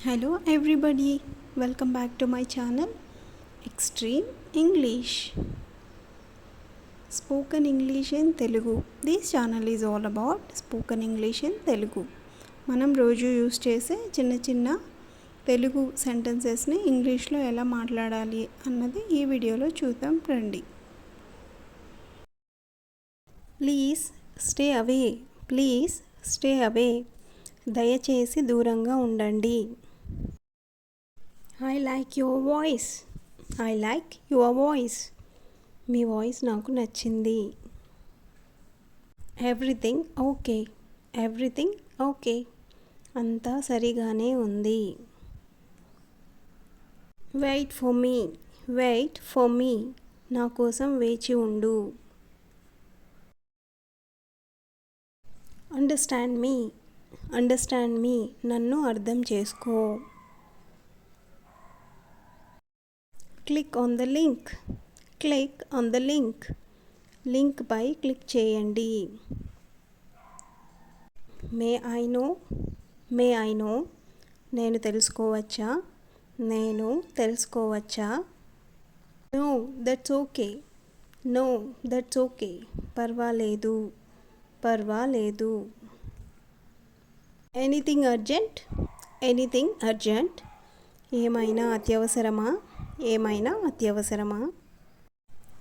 Hello everybody, welcome back to my channel Extreme English. Spoken English in Telugu. This channel is all about spoken English in Telugu. మనం రోజు use చేసే చిన్న చిన్న తెలుగు సెంటెన్సెస్ని ఇంగ్లీష్లో ఎలా మాట్లాడాలి అన్నది ఈ వీడియోలో చూద్దాం రండి. Please stay away. Please stay away. దయచేసి దూరంగా ఉండండి. I like your voice. I like your voice. మీ వాయిస్ నాకు నచ్చింది. Everything okay. Everything okay. అంతా సరిగానే ఉంది. Wait for me. Wait for me. నా కోసం వేచి ఉండు. Understand me. Understand me. నన్ను అర్థం చేసుకో. Click on the link. Click on the link. లింక్పై క్లిక్ చేయండి. May I know. May I know. నేను తెలుసుకోవచ్చా. నేను తెలుసుకోవచ్చా. No that's okay. No that's okay. పర్వాలేదు. పర్వాలేదు. Anything urgent. Anything urgent. ఏమైనా అత్యవసరమా. ఏమైనా అత్యవసరమా.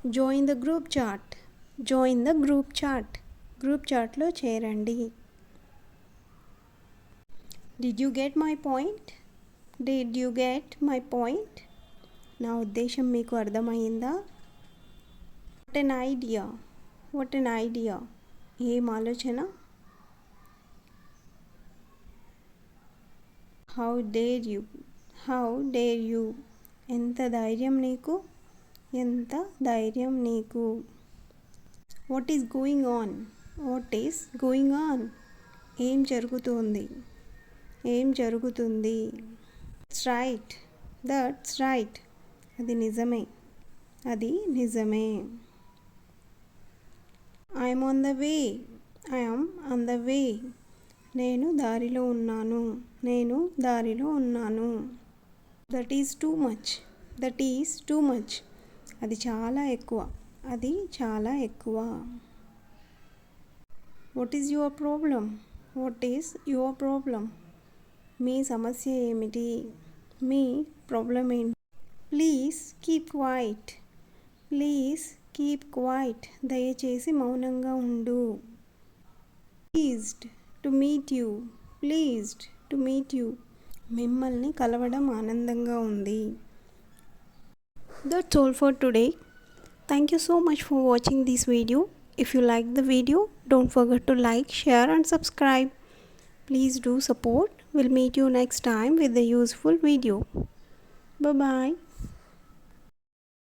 Join the group chat. Join the group chat. Group చాట్లో చేరండి. Did you get my point. Did you get my point. నా ఉద్దేశం మీకు అర్థమైందా. What an idea. What an idea. ఏం ఆలోచన. How dare you. How dare you. ఎంత ధైర్యం నీకు. ఎంత ధైర్యం నీకు. What is going on. What is going on. ఏం జరుగుతుంది. ఏం జరుగుతుంది. That's right. That's right. అది నిజమే. అది నిజమే. I'm on the way. I'm on the way. నేను దారిలో ఉన్నాను. నేను దారిలో ఉన్నాను. That is too much. That is too much. అది చాలా ఎక్కువ. అది చాలా ఎక్కువ. What is your problem. What is your problem. మీ సమస్య ఏమిటి. మీ ప్రాబ్లం ఏంటి. Please keep quiet. Please keep quiet. దయచేసి మౌనంగా ఉండు. Pleased to meet you. Pleased to meet you. మిమ్మల్ని కలవడం ఆనందంగా ఉంది. That's all for today. Thank you so much for watching this video. If you like the video, don't forget to like, share and subscribe. Please do support. We'll meet you next time with a useful video. Bye bye.